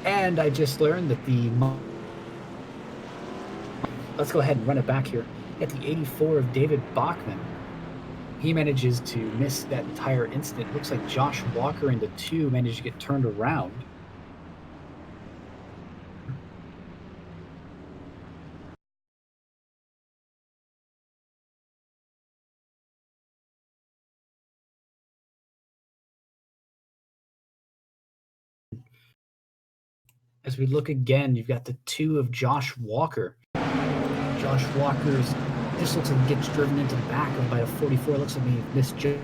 And I just learned that let's go ahead and run it back here. At the 84 of David Bachman, he manages to miss that entire incident. Looks like Josh Walker in the 2 managed to get turned around. As we look again, you've got the 2 of Josh Walker. Josh Walker's just looks like he gets driven into the back of by a 44. Looks like he misjudged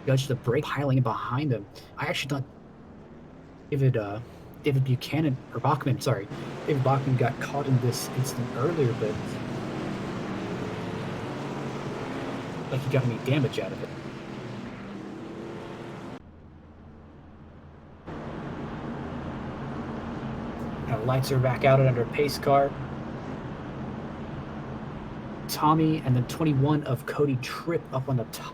the brake, piling in behind him. I actually thought David Buchanan, or Bachman, sorry. David Bachman got caught in this incident earlier, but like he got any damage out of it. Now lights are back out under a pace car. Tommy and then 21 of Cody Tripp up on the top.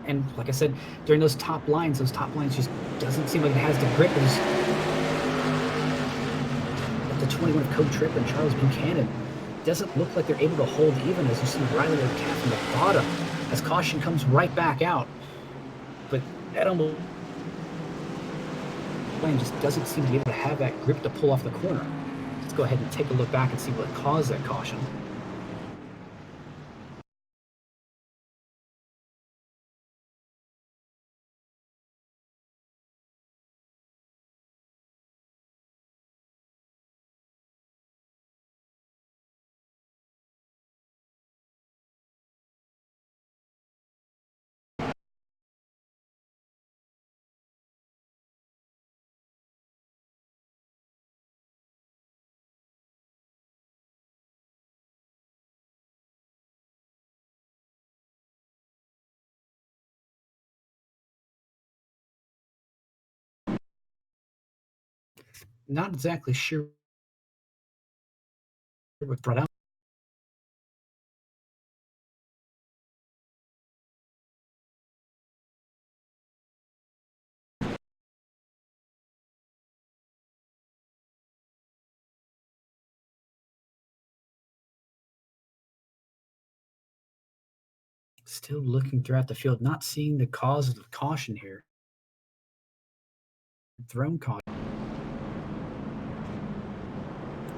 And like I said, during those top lines just doesn't seem like it has the grip as the 21 of Cody Tripp and Charles Buchanan. Doesn't look like they're able to hold even, as you see Riley O'Cap from the bottom as caution comes right back out. But that almost just doesn't seem to be able to have that grip to pull off the corner. Let's go ahead and take a look back and see what caused that caution. Not exactly sure what brought out. Still looking throughout the field, not seeing the cause of the caution here. Thrown caution.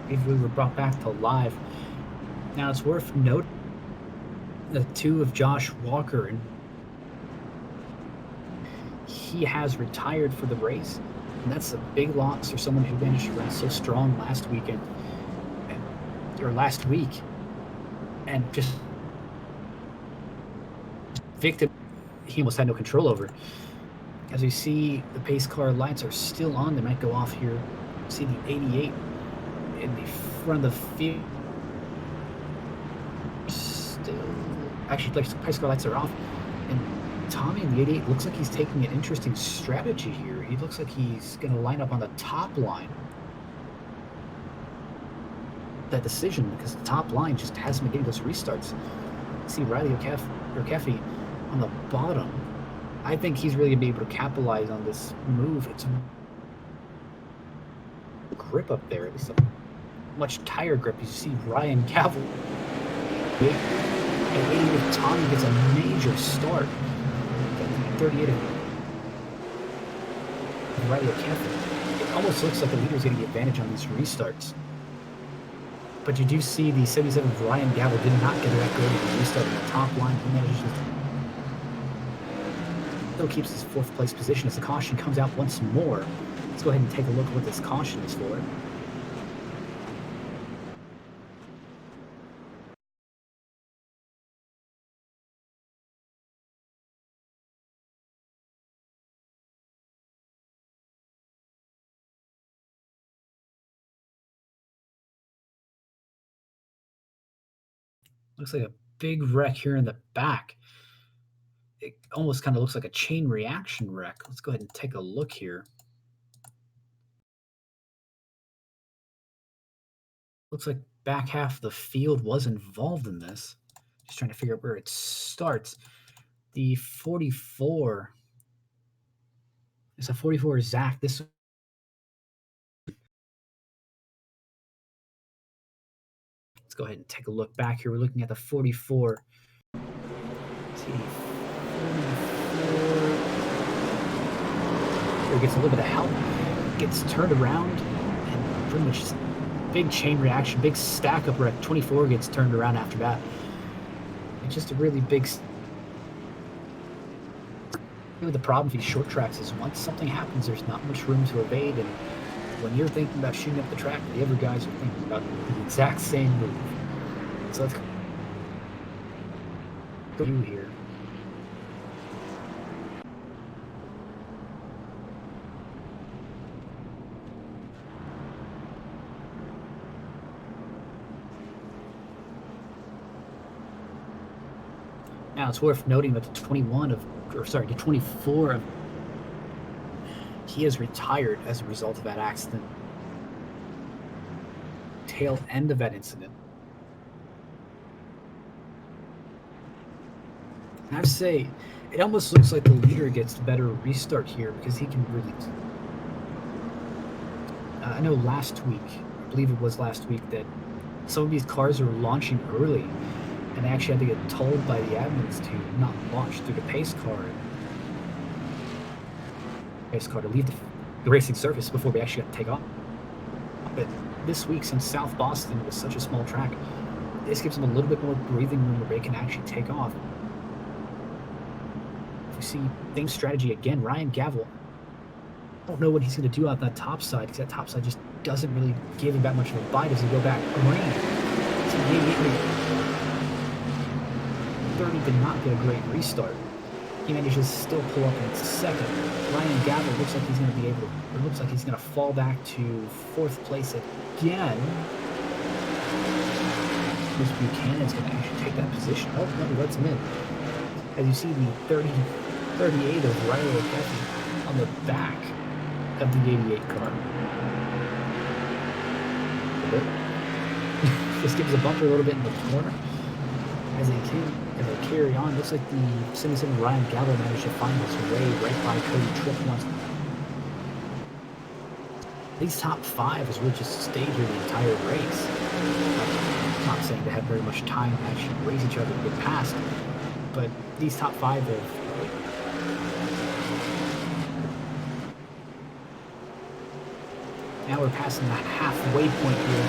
If we were brought back to live. Now it's worth noting the 2 of Josh Walker, and he has retired for the race. And that's a big loss for someone who managed to run so strong last weekend, or last week, and just victim he almost had no control over. As we see, the pace car lights are still on. They might go off here. See the 88 in the front of the field. Still, actually, the pace car lights are off. And Tommy in the 88 looks like he's taking an interesting strategy here. He looks like he's going to line up on the top line. That decision, because the top line just hasn't been getting those restarts. See Riley O'Keefe on the bottom. I think he's really going to be able to capitalize on this move. It's grip up there. It's a much tighter grip. You see Ryan Cavill. And 80 with Tommy gets a major start. 38 of Riley O'Keefe. It almost looks like the leader's getting the advantage on these restarts. But you do see the 77 of Ryan Gavel did not get that good in the restart on the top line. He manages to still keeps his 4th place position as the caution comes out once more. Let's go ahead and take a look at what this caution is for. Looks like a big wreck here in the back. It almost kind of looks like a chain reaction wreck. Let's go ahead and take a look here. Looks like back half of the field was involved in this. Just trying to figure out where it starts. The 44 It's a 44 Zach. This. Let's go ahead and take a look back here. We're looking at the 44. Let's see, 44. Here gets a little bit of help. Gets turned around and pretty much big chain reaction, big stack up wreck. 24 gets turned around after that. It's just a really big. The problem with these short tracks is once something happens, there's not much room to evade, and when you're thinking about shooting up the track, the other guys are thinking about the exact same move. So let's go here. Now it's worth noting that the 24 of he has retired as a result of that accident. Tail end of that incident. I have to say, it almost looks like the leader gets the better restart here because he can really. I know last week, I believe it was last week, that some of these cars are launching early, and they actually had to get told by the admins to not launch through the pace car. Pace car to leave the racing surface before we actually got to take off. But this week, since South Boston was such a small track, this gives them a little bit more breathing room where they can actually take off. If we see same strategy again, Ryan Gavel. I don't know what he's going to do out that top side because that top side just doesn't really give him that much of a bite as he go back. Green. 30 did not get a great restart. He manages to still pull up in second. Ryan Gavel looks like he's going to be able to, it looks like he's going to fall back to fourth place again. Chris Buchanan's going to actually take that position. Oh, no, he lets him in. As you see the 38 of Riley O'Keefe on the back of the 88 car. Just gives a bumper a little bit in the corner. As they carry on, looks like the 77 Ryan Gavel managed to find his way right by Cody Tripp once. These top five has really just stayed here the entire race. I'm not saying they have very much time to actually race each other and get past, but these top five have. Now we're passing the halfway point here.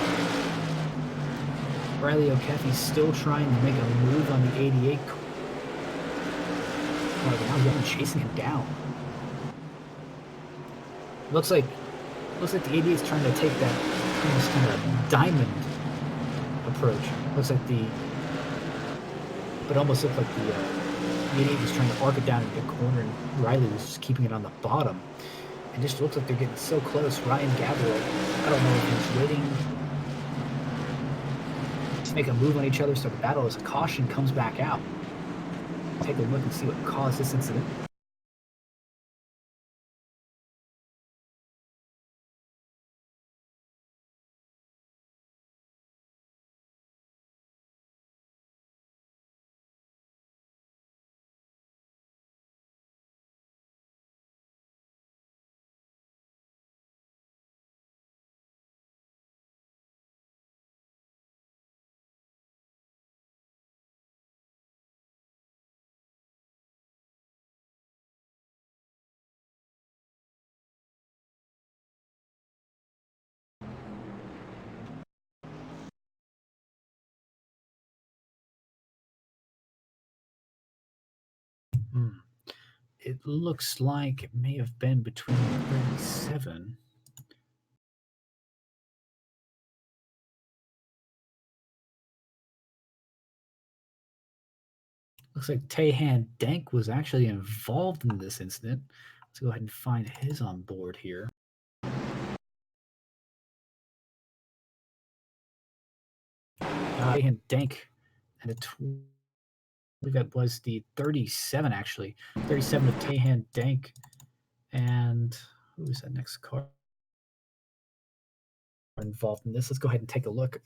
Riley O'Keefe's still trying to make a move on the 88 car. Now Young chasing him down. Looks like the 88 is trying to take that almost kind of diamond approach. Looks like but almost looked like the 88 was trying to arc it down in the corner, and Riley was just keeping it on the bottom. It just looks like they're getting so close. Ryan Gavel, I don't know if he's waiting to make a move on each other, so the battle as a caution comes back out. Take a look and see what caused this incident. It looks like it may have been between 37. Looks like Taehan Dank was actually involved in this incident. Let's go ahead and find his on board here. Taehan Dank and I believe that was the 37 actually. 37 of Taehan Dank. And who was that next car involved in this? Let's go ahead and take a look.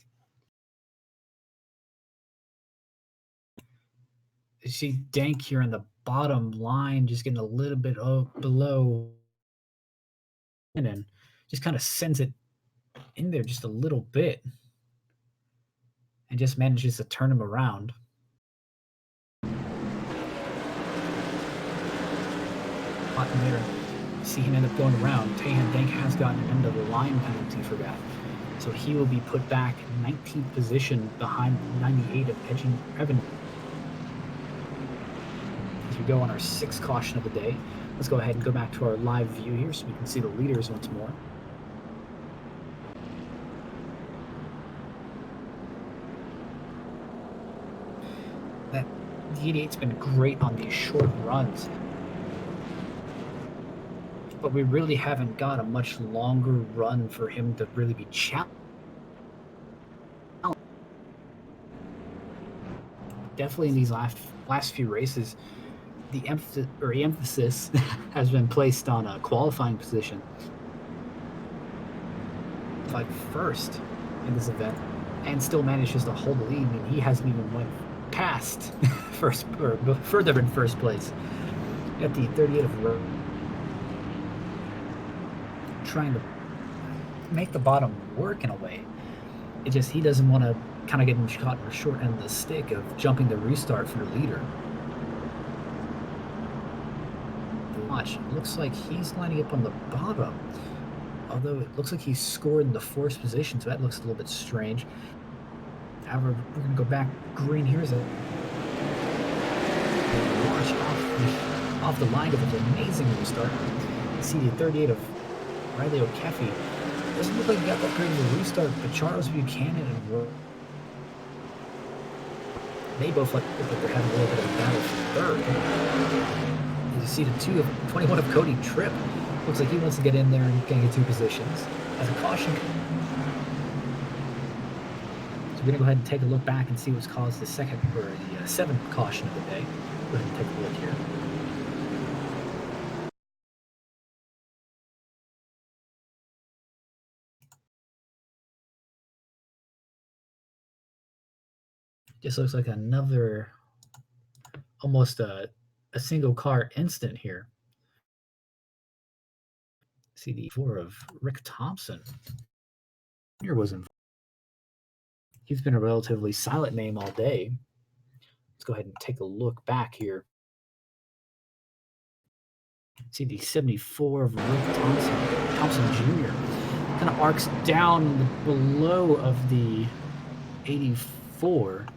You see Dank here on the bottom line, just getting a little bit below and just kind of sends it in there just a little bit and just manages to turn him around. Hot in there. See him end up going around. Taehan Dank has gotten an end of the line penalty for that. So he will be put back 19th position behind 98 of Evan. As we go on our 6th caution of the day, let's go ahead and go back to our live view here so we can see the leaders once more. The 88's been great on these short runs, but we really haven't got a much longer run for him to really be challenged. Definitely in these last few races, the emphasis has been placed on a qualifying position. Like first in this event, and still manages to hold the lead. I mean, he hasn't even went past first or further in first place. At the 38 of row, trying to make the bottom work in a way. It just he doesn't want to kind of get caught in the short end of the stick of jumping the restart for the leader. Watch, it looks like he's lining up on the bottom, although it looks like he's scored in the 4th position, so that looks a little bit strange. However, we're going to go back green here as a launch off the line of an amazing restart. You see the 38 of Riley O'Keefe. Doesn't look like he got that great of a restart, but Charles Buchanan and Rowe, they both look like they're having a little bit of a battle for third. You see the 21 of Cody Tripp. Looks like he wants to get in there and get 2 positions. As a caution. So we're going to go ahead and take a look back and see what's caused the 7th caution of the day. Go ahead and take a look here. Just looks like another, almost a single car incident here. See the 4 of Rick Thompson. Here was involved. He's been a relatively silent name all day. Let's go ahead and take a look back here. See the 74 of Rick Thompson Jr. Kind of arcs down below of the 84.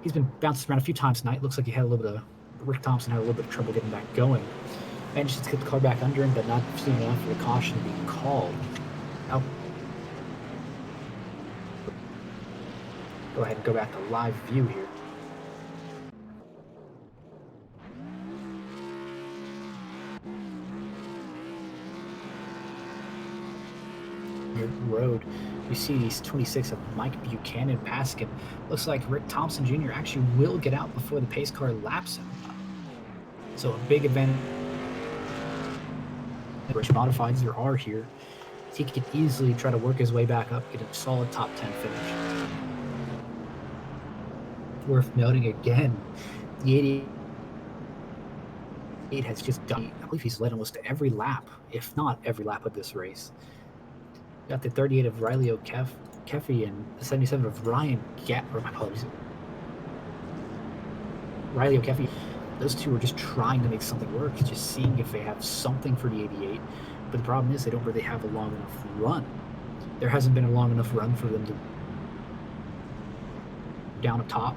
He's been bouncing around a few times tonight. Looks like he had a little bit of Rick Thompson had a little bit of trouble getting back going. Managed to get the car back under him, but not soon enough for the caution to be called. Now, go ahead and go back to live view here. Road, you see these 26 of Mike Buchanan passing. Looks like Rick Thompson Jr. actually will get out before the pace car laps him. So a big advantage. Which modifieds there are here. He could easily try to work his way back up, get a solid top 10 finish. Worth noting again, the 88 has just done, I believe he's led almost every lap, if not every lap of this race. Got the 38 of Riley O'Keefe and the 77 of Riley O'Keefe. Those two are just trying to make something work, just seeing if they have something for the 88. But the problem is they don't really have a long enough run. There hasn't been a long enough run for them to down up top.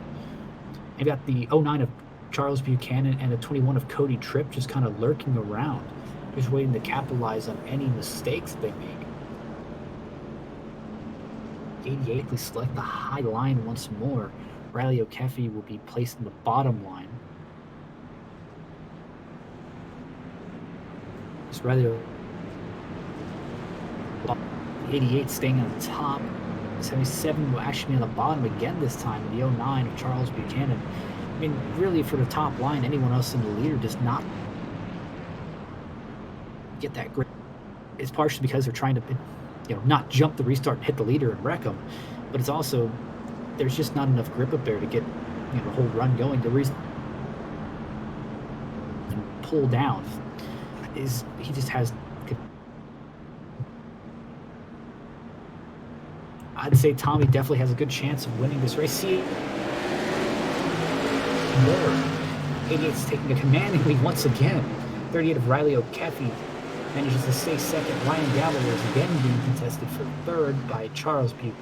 And got the 09 of Charles Buchanan and the 21 of Cody Tripp just kind of lurking around, just waiting to capitalize on any mistakes they make. 88, please select the high line once more. Riley O'Keefe will be placed in the bottom line. Just Riley 88 staying on the top. 77 will actually be on the bottom again this time. The 09 of Charles Buchanan. I mean, really, for the top line, anyone else in the leader does not get that grip. It's partially because they're trying to, not jump the restart and hit the leader and wreck them, but it's also there's just not enough grip up there to get the whole run going. The reason pull down. he just has. I'd say Tommy definitely has a good chance of winning this race. See, more 88's taking a commanding lead once again. 38 of Riley O'Keefe manages to stay second. Ryan Gavel is again being contested for third by Charles Pugh.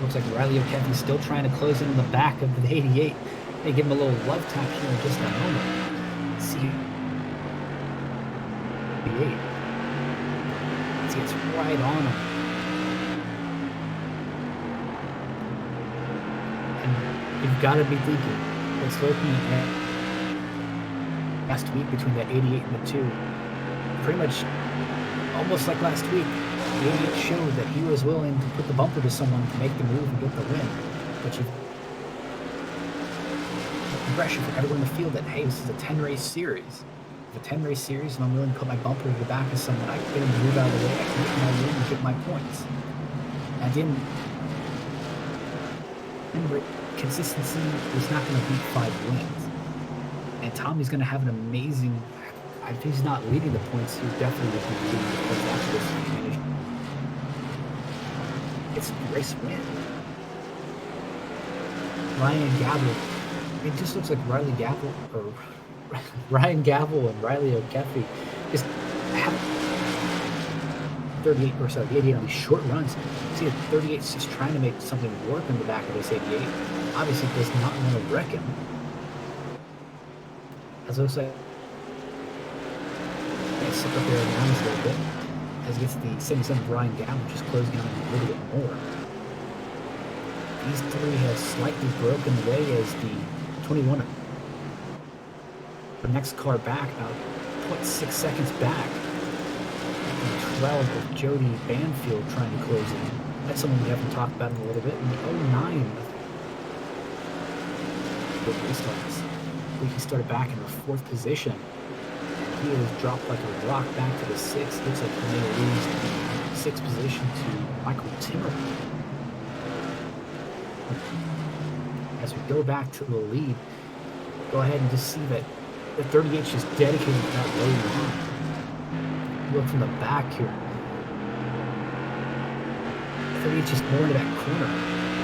Looks like Riley O'Keefe is still trying to close in the back of the 88. They give him a little love tap here in just a moment. See, 88. See, it's right on him. And you've got to be thinking, what's looking at last week between that 88 and the 2. Pretty much almost like last week. The 88 showed that he was willing to put the bumper to someone to make the move and get the win. But you've progression for everyone in the field that, hey, this is a 10-race series. It's a 10-race series, and I'm willing to put my bumper to the back of someone. I can get him to move out of the way. I can get my win and get my points. And consistency is not going to beat 5 wins. And Tommy's going to have an amazing. If he's not leading the points, he's definitely going to be leading the points after this finish. It's a race win. Ryan Gavel. It just looks like Ryan Gavel and Riley O'Keefe just have 38 or so, the 88 on these short runs. See, 38 is just trying to make something work in the back of this 88. Obviously, does not want to wreck him. As it looks like, let's sit up there and down a little bit. As it gets the 77 of Ryan Gavel just closing down a little bit more. These three have slightly broken away as the 21. The next car back, about 0.6 seconds back. And 12 of Jody Banfield trying to close in. That's someone we haven't talked about in a little bit. And the 09 with restarts. He started back in the 4th position. And he has dropped like a rock back to the 6th. Looks like he may lose the 6th position to Michael Timmer. As we go back to the lead, go ahead and just see that the 38 is just dedicated to that low line. Look from the back here. 38 just more into that corner.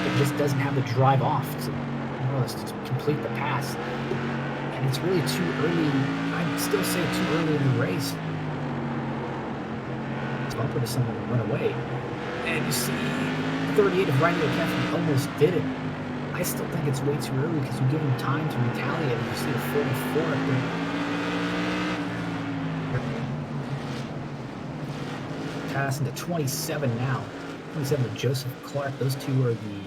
It just doesn't have the drive off to more or less to complete the pass. And it's really too early. I'd still say too early in the race. It's bumper to someone and run away. And you see 38 of Riley O'Keefe almost did it. I still think it's way too early because you give him time to retaliate. And you see a 44 up there. Passing to 27 now. 27 of Joseph Clark. Those two are the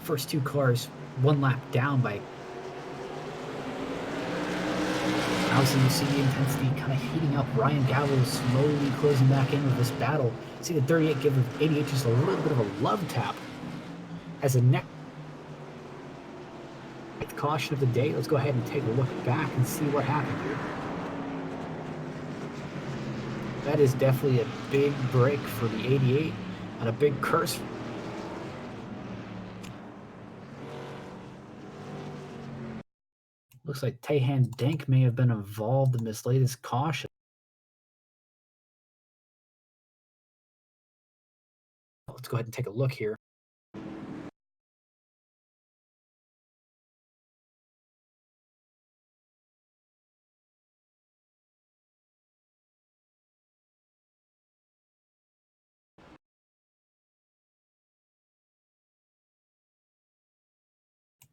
first 2 cars 1 lap down by. Obviously, you see the intensity kind of heating up. Ryan Gavel slowly closing back in with this battle. See the 38 give the 88 just a little bit of a love tap as a neck. Caution of the day. Let's go ahead and take a look back and see what happened here. That is definitely a big break for the 88 and a big curse. Looks like Tahan Denk may have been involved in this latest caution. Let's go ahead and take a look here.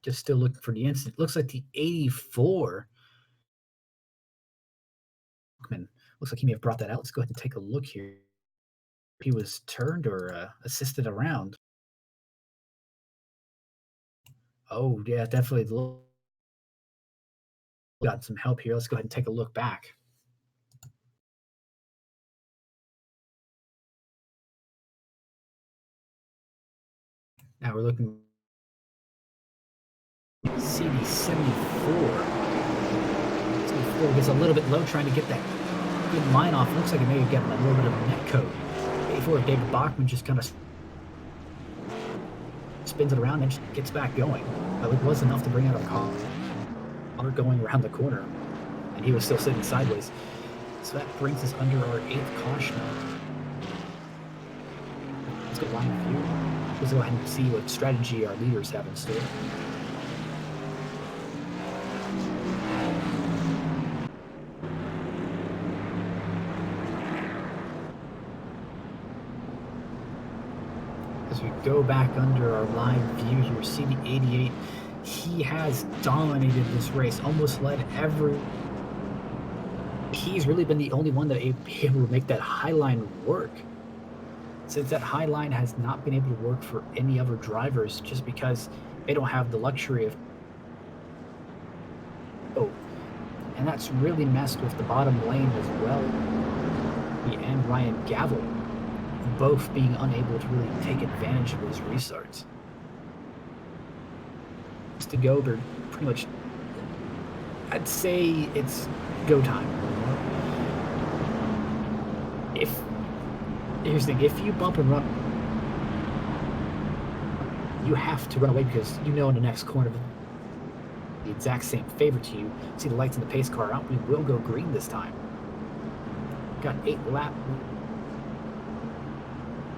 Just still looking for the incident. Looks like the 84. Looks like he may have brought that out. Let's go ahead and take a look here. He was turned or assisted around. Oh, yeah, definitely. Got some help here. Let's go ahead and take a look back. Now we're looking. CD 74. 74 gets a little bit low trying to get that good line off. Looks like it may have gotten a little bit of a net code. 84 of David Bachman just kind of spins it around and just gets back going. But it was enough to bring out a call. are going around the corner, and he was still sitting sideways. So that brings us under our 8th caution. Let's go line view. Let's go ahead and see what strategy our leaders have in store. As we go back under our live view here, see the 88. He has dominated this race, almost led every. He's really been the only one that able to make that high line work. Since that high line has not been able to work for any other drivers, just because they don't have the luxury of. Oh, and that's really messed with the bottom lane as well. And Ryan Gavel, both being unable to really take advantage of those restarts. To go, they're pretty much. I'd say it's go time. Here's the thing, if you bump and run, you have to run away because you know in the next corner the exact same favor to you. See the lights in the pace car out, we will go green this time. Got 8 laps.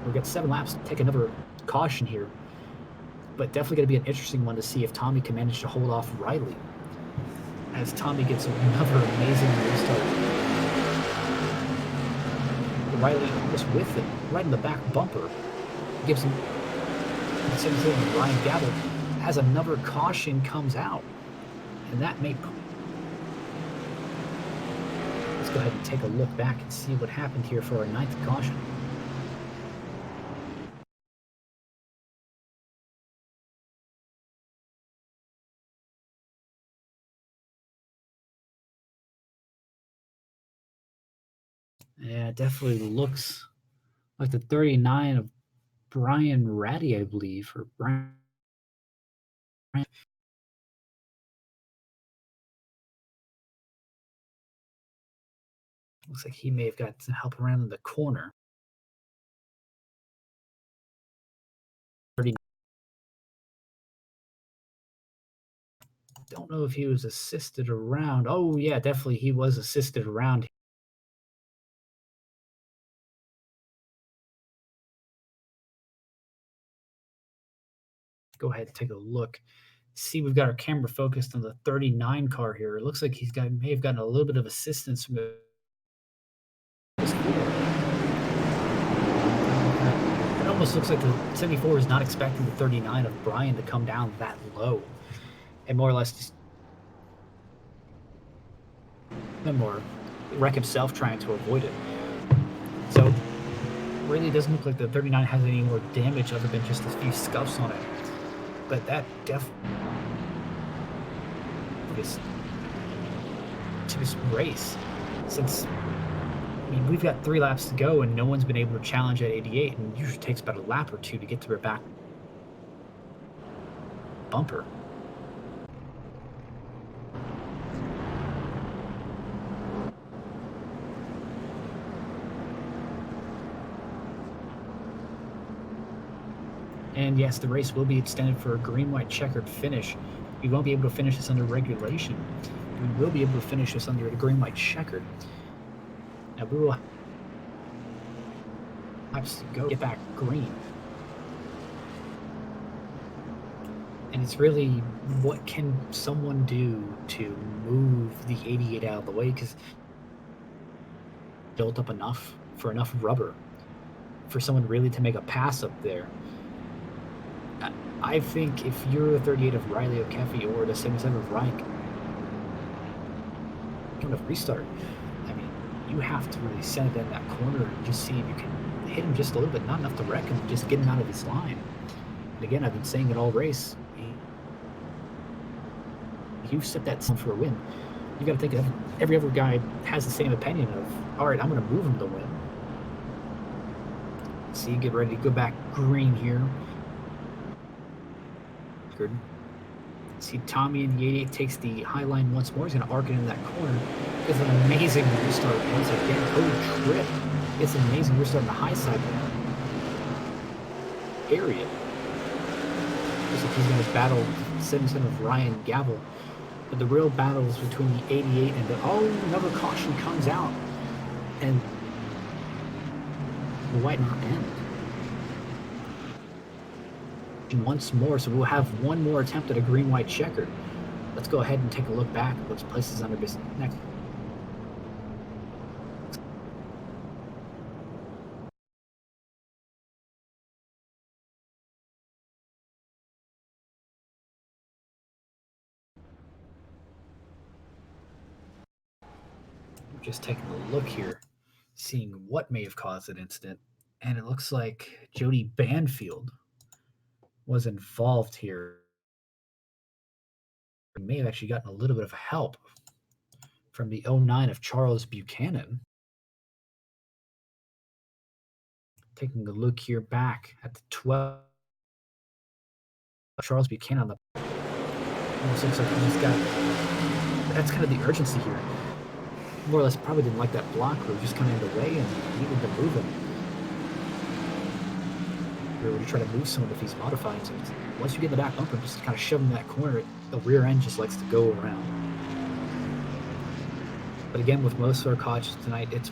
We've got 7 laps to take another caution here. But definitely going to be an interesting one to see if Tommy can manage to hold off Riley. As Tommy gets another amazing restart. Riley almost with it, right in the back bumper. Gives him the same thing. Ryan Gavel has another caution comes out. And that may. Let's go ahead and take a look back and see what happened here for our 9th caution. Yeah, it definitely looks like the 39 of Brian Ratty, I believe, or Brian. Looks like he may have got some help around in the corner. 39. Don't know if he was assisted around. Oh, yeah, definitely he was assisted around. Go ahead and take a look. See, we've got our camera focused on the 39 car here. It looks like may have gotten a little bit of assistance from the. It almost looks like the 74 is not expecting the 39 of Brian to come down that low, and more or less just or wreck himself trying to avoid it. So really doesn't look like the 39 has any more damage other than just a few scuffs on it. But that definitely to this race, since we've got 3 laps to go and no one's been able to challenge at 88, and it usually takes about a lap or 2 to get to their back bumper. And yes, the race will be extended for a green-white checkered finish. We won't be able to finish this under regulation. We will be able to finish this under the green-white checkered. Now we will have to go get back green. And it's really, what can someone do to move the 88 out of the way? Because built up enough for enough rubber for someone really to make a pass up there. I think if you're the 38 of Riley O'Keefe or the 77 of Ryan, kind of restart, I mean, you have to really send it in that corner and just see if you can hit him just a little bit, not enough to wreck him, just get him out of his line. And again, I've been saying it all race. You set that for a win. You got to think every other guy has the same opinion of, all right, I'm going to move him to win. See, get ready to go back green here. Good. See, Tommy in the 88 takes the high line once more. He's going to arc it in that corner. It's an amazing restart once again. Oh, trip. It's an amazing restart on the high side area. Looks like he's going to battle 77 of Ryan Gavel But the real battle is between the 88 and the... Oh, another caution comes out. And the white not end. And once more, so we'll have one more attempt at a green-white checker. Let's go ahead and take a look back at what's places under this next. Just taking a look here, seeing what may have caused an incident, and it looks like Jody Banfield was involved here. He may have actually gotten a little bit of help from the 09 of Charles Buchanan. Taking a look here back at the 12, Charles Buchanan on the... Almost looks like he's got... That's kind of the urgency here. More or less probably didn't like that block route, just kind of in the way and needed to move him. Or to try to move someone if he's modifying. So once you get in the back bumper, just kind of shove him in that corner, the rear end just likes to go around. But again, with most of our cautions tonight, it's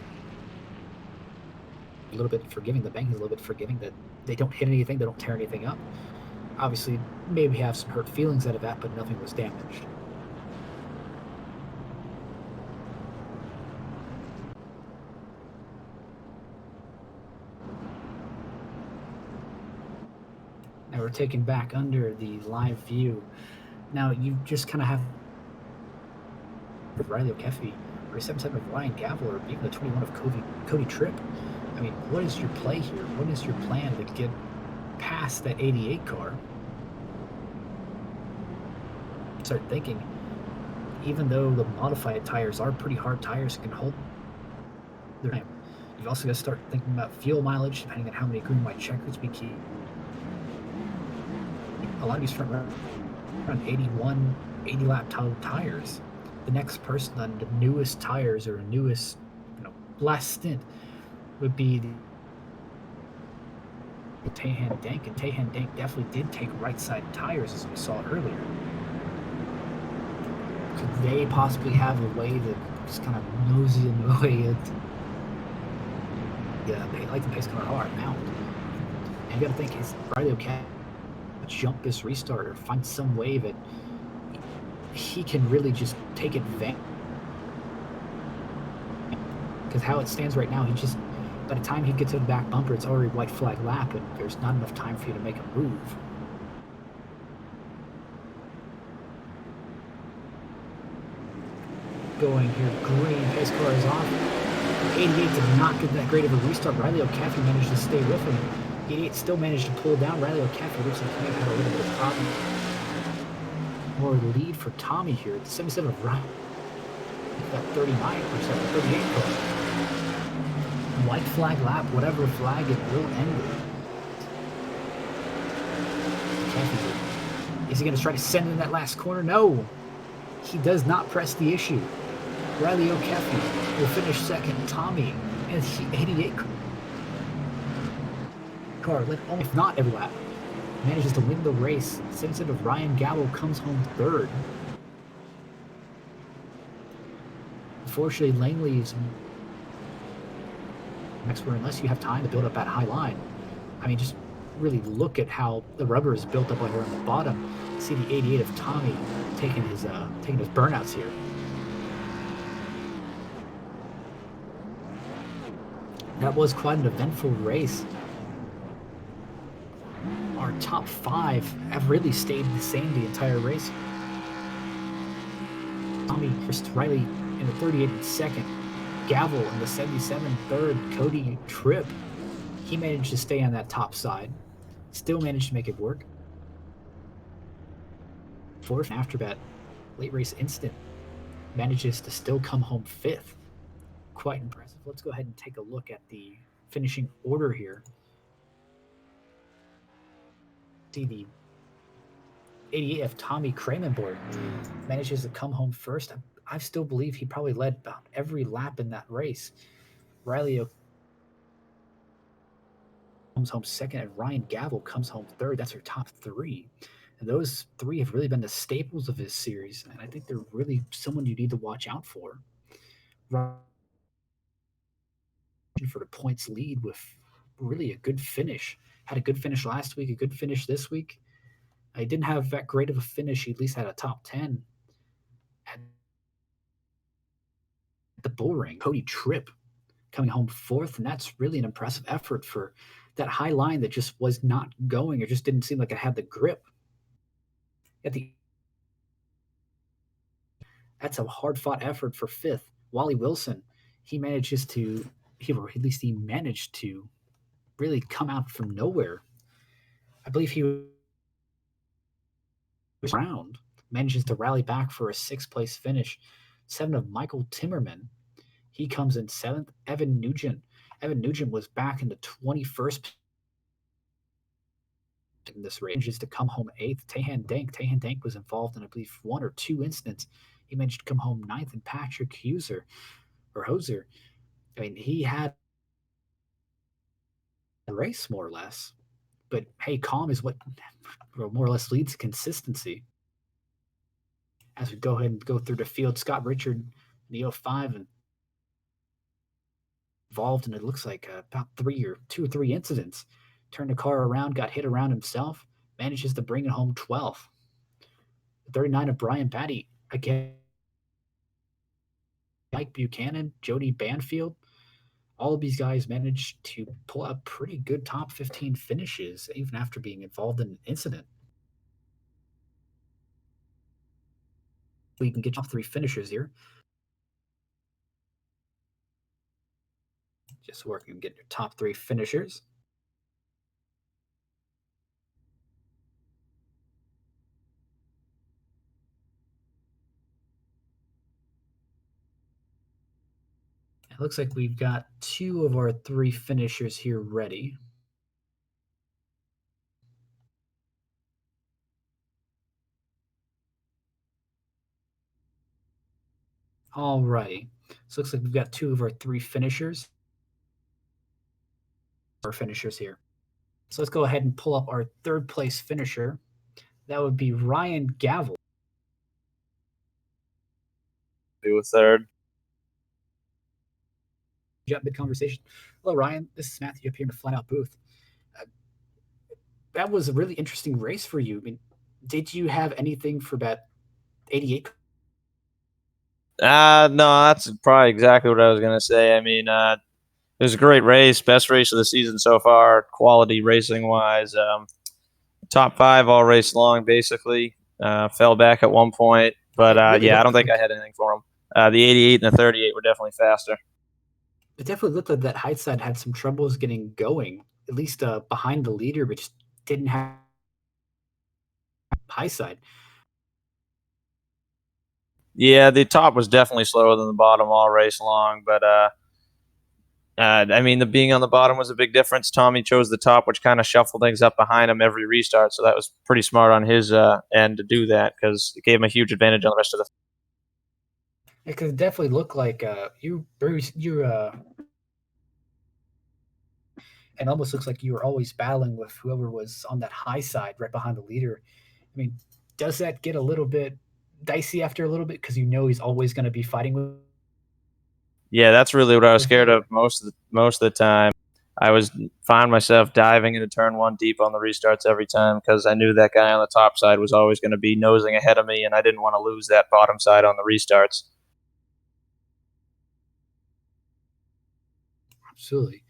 a little bit forgiving. The bank is a little bit forgiving that they don't hit anything, they don't tear anything up. Obviously, maybe have some hurt feelings out of that, but nothing was damaged. Now we're taken back under the live view. Now you just kind of have Riley O'Keefe or 77 of Ryan Gavel or even the 21 of Cody Tripp. I mean, what is your play here? What is your plan to get past that 88 car? Start thinking, even though the modified tires are pretty hard tires, can hold their time. You've also got to start thinking about fuel mileage, depending on how many green-white checkers we keep. A lot of these front run 81, 80 lap tires. The next person on the newest tires or newest, last stint would be the Tahan Dank, and Tahan Dank definitely did take right side tires as we saw earlier. Could they possibly have a way to just kind of nosy in the way it? Yeah, they like the pace car hard now. And you got to think, is Riley O'Keefe jump this restart or find some way that he can really just take advantage? Because how it stands right now, he just, by the time he gets to the back bumper, it's already white flag lap, and there's not enough time for you to make a move. Going here, green, pace car is off. 88 did not get that great of a restart. Riley O'Keefe managed to stay with him. 88 still managed to pull down. Riley O'Keefe looks like he may have had a little bit of problem. More lead for Tommy here. The 77 of Ryan. That 39%, 38 car. White flag lap, whatever flag it will end with. Is he going to try to send in that last corner? No. He does not press the issue. Riley O'Keefe will finish second. Tommy and 88 car, if not every lap, manages to win the race. Instead of Ryan Gallo comes home third. Unfortunately, Langley is next where unless you have time to build up that high line. I mean, just really look at how the rubber is built up on here on the bottom. See the 88 of Tommy taking his burnouts here. That was quite an eventful race. Our top five have really stayed the same the entire race. Tommy first, Riley in the 38 in second, Gavel in the 77 third, Cody Tripp. He managed to stay on that top side, still managed to make it work. Fourth, after that late race instant, manages to still come home fifth. Quite impressive. Let's go ahead and take a look at the finishing order here. See the 88 of Tommy Kramenborg manages to come home first. I still believe he probably led about every lap in that race. Riley comes home second, and Ryan Gavel comes home third. That's her top three. And those three have really been the staples of his series, and I think they're really someone you need to watch out for. For the points lead with really a good finish. Had a good finish last week, a good finish this week. I didn't have that great of a finish. He at least had a top 10 at the bull ring. Cody Tripp coming home fourth, and that's really an impressive effort for that high line that just was not going or just didn't seem like it had the grip. At the That's a hard fought effort for fifth. Wally Wilson, he manages to, or at least he managed to really come out from nowhere. I believe he was round, manages to rally back for a sixth place finish. Seven of Michael Timmerman, he comes in seventh. Evan Nugent. Evan Nugent was back in the 21st in this race, manages to come home eighth. Tahan Dank. Tahan Dank was involved in, I believe, one or two incidents. He managed to come home ninth. And Patrick Hoser, I mean, he had a race more or less. But hey, calm is what more or less leads to consistency. As we go ahead and go through the field, Scott Richard in the 05 and involved in it looks like about two or three incidents. Turned the car around, got hit around himself, manages to bring it home 12th. The 39 of Brian Batty, again, Mike Buchanan, Jody Banfield, all of these guys managed to pull out pretty good top 15 finishes, even after being involved in an incident. We can get top three finishers here. Just working on getting your top three finishers. It looks like we've got two of our three finishers here ready. All righty. So it looks like we've got two of our three finishers. Our finishers here. So let's go ahead and pull up our third place finisher. That would be Ryan Gavel. Do a third. Jump mid conversation. Hello, Ryan. This is Matthew up here in the Flat Out booth. That was a really interesting race for you. I mean, did you have anything for that 88? No, that's probably exactly what I was gonna say. I mean, it was a great race, best race of the season so far, quality racing wise. Top five all race long, basically. Fell back at one point, but really yeah, I don't think I had anything for him. The 88 and the 38 were definitely faster. It definitely looked like that high side had some troubles getting going, at least behind the leader, but just didn't have high side. Yeah, the top was definitely slower than the bottom all race long, but I mean, the being on the bottom was a big difference. Tommy chose the top, which kind of shuffled things up behind him every restart, so that was pretty smart on his end to do that because it gave him a huge advantage on the rest of the. It could definitely look like you and almost looks like you were always battling with whoever was on that high side right behind the leader. I mean, does that get a little bit dicey after a little bit because you know he's always going to be fighting with? Yeah, that's really what I was scared of most of the time. I was find myself diving into turn one deep on the restarts every time because I knew that guy on the top side was always going to be nosing ahead of me, and I didn't want to lose that bottom side on the restarts. Absolutely.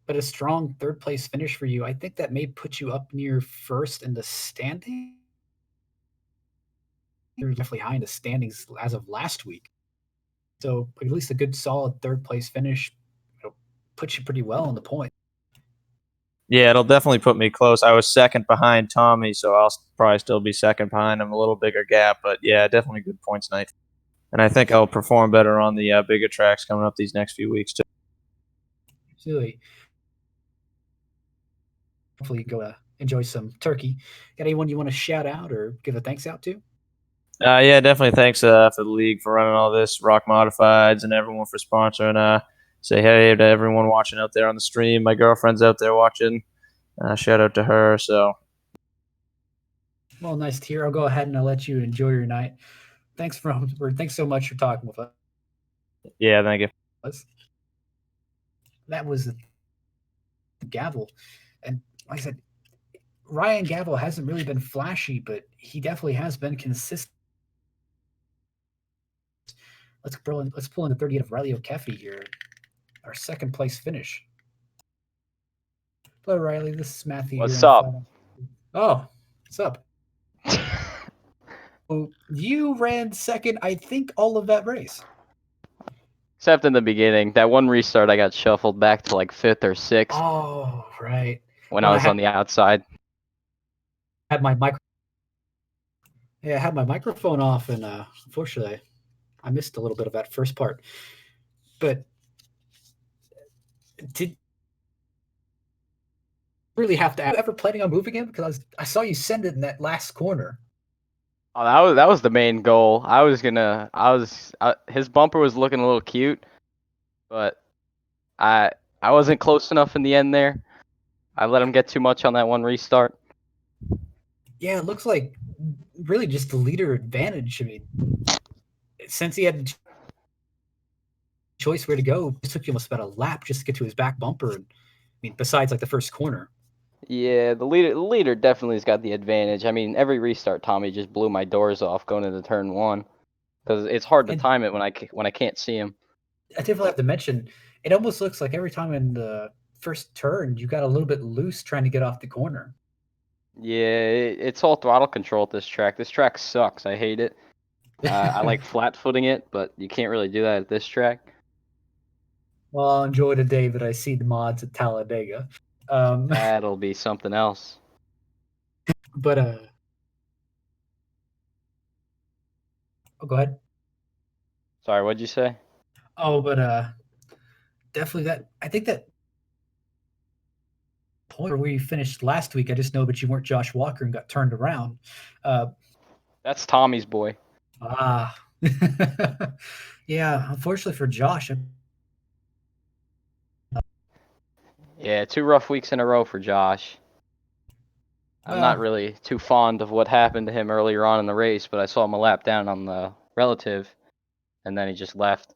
But a strong third place finish for you. I think that may put you up near first in the standing. You're definitely high in the standings as of last week. So at least a good solid third place finish puts you pretty well on the point. Yeah, it'll definitely put me close. I was second behind Tommy, so I'll probably still be second behind him, a little bigger gap. But yeah, definitely good points night. And I think I'll perform better on the bigger tracks coming up these next few weeks too. Absolutely. Hopefully you go enjoy some turkey. Got anyone you want to shout out or give a thanks out to? Yeah, definitely. Thanks for the league for running all this, ROC Modifieds, and everyone for sponsoring. Say hey to everyone watching out there on the stream. My girlfriend's out there watching. Shout out to her. So Well, nice to hear. I'll go ahead and I'll let you enjoy your night. Thanks so much for talking with Yeah, thank you. us. That was the Gavel, and like I said, Ryan Gavel hasn't really been flashy, but he definitely has been consistent. Let's pull in the 38 of Riley O'Keefe here, our second place finish. Hello, Riley. This is Matthew here What's in the up? final. Oh, what's up? Oh, you ran second, I think, all of that race. Except in the beginning, that one restart, I got shuffled back to like 5th or 6th Oh, right. when When I I was on the outside. had my micro, yeah, I had my microphone off, and unfortunately, I missed a little bit of that first part. But did really have to ever planning on moving in because I saw you send it in that last corner. Oh, that was the main goal. His bumper was looking a little cute, but I I wasn't close enough in the end there. I let him get too much on that one restart. Yeah, it looks like really just the leader advantage. I mean, since he had the choice where to go, it took you almost about a lap just to get to his back bumper. And I mean, besides like the first corner. Yeah, the leader definitely has got the advantage. I mean, every restart, Tommy just blew my doors off going into turn 1 because it's hard to And time it when I can't see him. I definitely have to mention, it almost looks like every time in the first turn, you got a little bit loose trying to get off the corner. Yeah, it's all throttle control at this track. This track sucks. I hate it. I like flat footing it, but you can't really do that at this track. Well, I'll enjoy the day that I see the mods at Talladega. That'll be something else. But oh, go ahead. Sorry, what'd you say? Oh, but definitely that. I think that point where you finished last week, I just know that you weren't Josh Walker and got turned around. Uh, That's Tommy's boy. ah, yeah. Unfortunately for Josh, Yeah, 2 rough weeks in a row for Josh. I'm not well, really too fond of what happened to him earlier on in the race, but I saw him a lap down on the relative, and then he just left.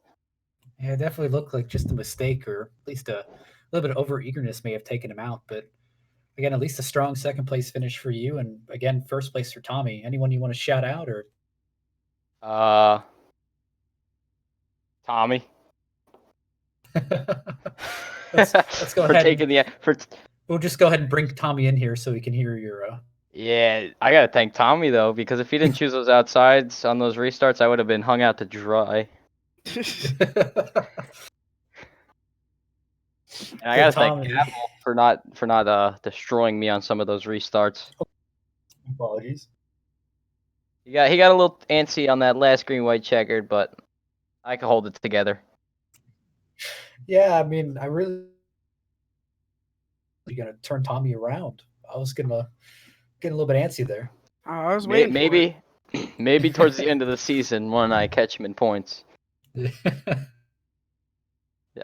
yeah, it definitely looked like just a mistake, or at least a little bit of over eagerness may have taken him out. But again, at least a strong second place finish for you, and again, first place for Tommy. Anyone you want to shout out, or Uh, Tommy. let's go For ahead taking and the for we'll just go ahead and bring Tommy in here so we can hear your. Yeah, I gotta thank Tommy though, because if he didn't choose those outsides on those restarts, I would have been hung out to dry. And I Good gotta thank Tommy. Gavel for not destroying me on some of those restarts. Apologies. He got a little antsy on that last green white checkered, but I can hold it together. Yeah, I mean, I really gonna turn Tommy around. I was gonna get a little bit antsy there. I was waiting for it. Maybe towards the end of the season when I catch him in points,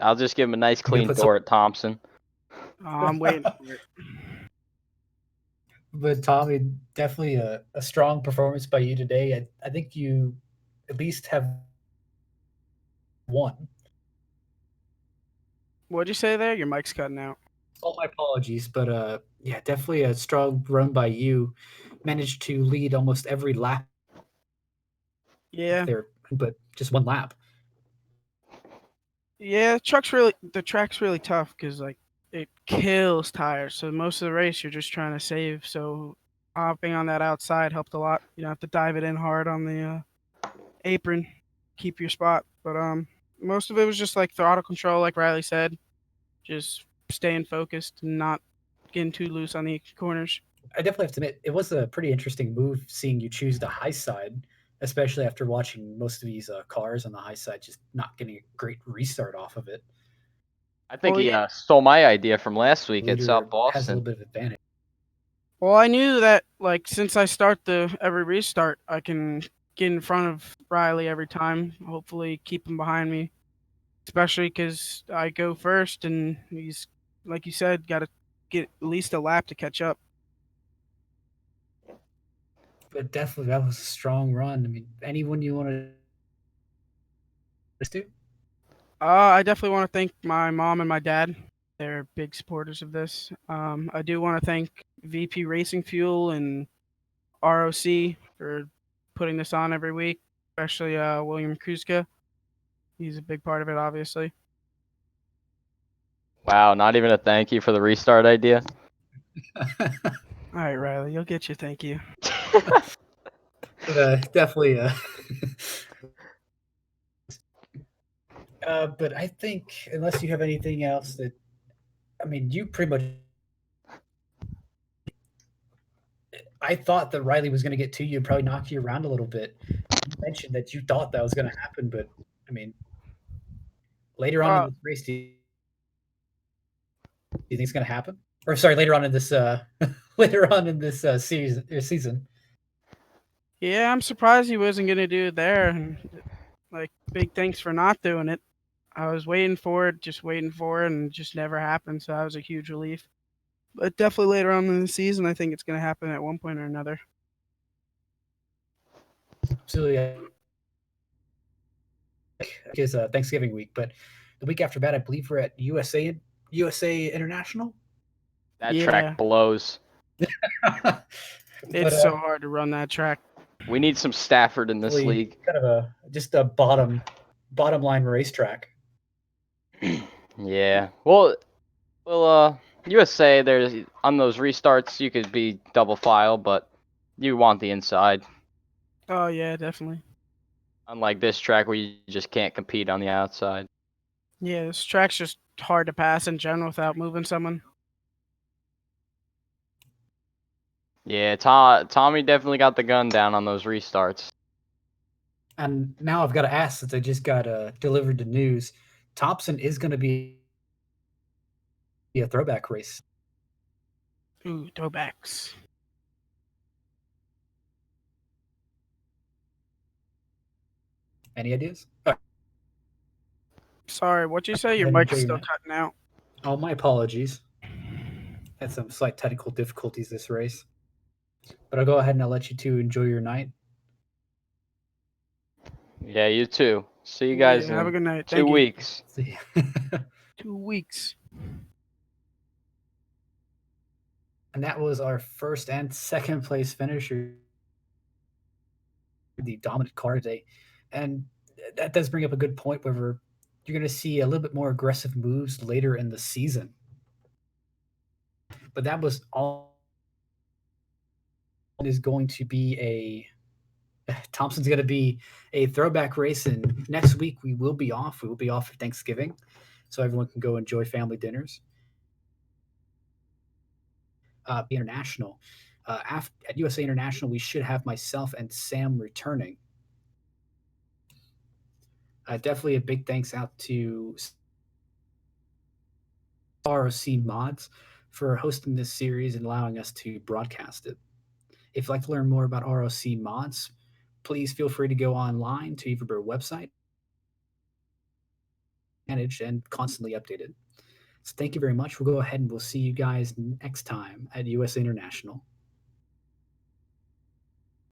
I'll just give him a nice You gonna clean put some, door at Thompson. I'm waiting for it. but Tommy, definitely a strong performance by you today. I think you at least have one. What'd you say there? Your mic's cutting out. All my apologies, but yeah, definitely a strong run by you. Managed to lead almost every lap Yeah. there, but just one lap. Yeah, the track's really tough because like it kills tires. So most of the race you're just trying to save. So hopping on that outside helped a lot. You don't have to dive it in hard on the apron, keep your spot. But most of it was just like throttle control, like Riley said, just staying focused and not getting too loose on the corners. I definitely have to admit, it was a pretty interesting move seeing you choose the high side, especially after watching most of these cars on the high side just not getting a great restart off of it. I think Well, he yeah. stole my idea from last week at South Leader has a little Boston. bit of advantage. Well, I knew that like since I start the every restart, I can get in front of Riley every time. Hopefully, keep him behind me, especially because I go first, and he's like you said, got to get at least a lap to catch up. but definitely that was a strong run. I mean, anyone you want to do? I definitely want to thank my mom and my dad. They're big supporters of this. I do want to thank VP Racing Fuel and ROC for putting this on every week, especially William Kruska. He's a big part of it, obviously. Wow, not even a thank you for the restart idea. All right, Riley, you'll get your thank you. Definitely. But I think unless you have anything else that, I mean, you pretty much. I thought that Riley was going to get to you and probably knock you around a little bit. You mentioned that you thought that was going to happen, but I mean, later on in Uh, this race, do you think it's going to happen? Or sorry, later on in this later on in this season. yeah, I'm surprised he wasn't gonna do it there. And like, big thanks for not doing it. I was waiting for it, and it just never happened. So that was a huge relief. But definitely later on in the season, I think it's gonna happen at one point or another. Absolutely. Is Thanksgiving week, but the week after that, I believe we're at USA International. That Yeah, track blows. But it's so hard to run that track. We need some Stafford in this league. kind of just a bottom line racetrack. Yeah. Well, USA, there's on those restarts you could be double file, but you want the inside. Oh yeah, definitely. Unlike this track where you just can't compete on the outside. Yeah, this track's just hard to pass in general without moving someone. Yeah, Tommy definitely got the gun down on those restarts. And now I've got to ask, since I just got delivered the news, Thompson is going to be a throwback race. Ooh, throwbacks. Any ideas? Sorry, what'd you say? Your Then mic's enjoy your still night. cutting out. Oh, my apologies. Had some slight technical difficulties this race. But I'll go ahead and I'll let you two enjoy your night. Yeah, you too. See you guys Yeah, have a in good night. 2 Thank you. weeks. See. 2 weeks. And that was our first and second place finisher, the dominant car today. And that does bring up a good point where you're going to see a little bit more aggressive moves later in the season. But that was all is going to be Thompson's going to be a throwback race, and next week we will be off. We will be off for Thanksgiving, so everyone can go enjoy family dinners. International. At USA International, we should have myself and Sam returning. Definitely a big thanks out to ROC Mods for hosting this series and allowing us to broadcast it. If you'd like to learn more about ROC Mods, please feel free to go online to either their website, managed and constantly updated. So thank you very much. We'll go ahead and we'll see you guys next time at USA International.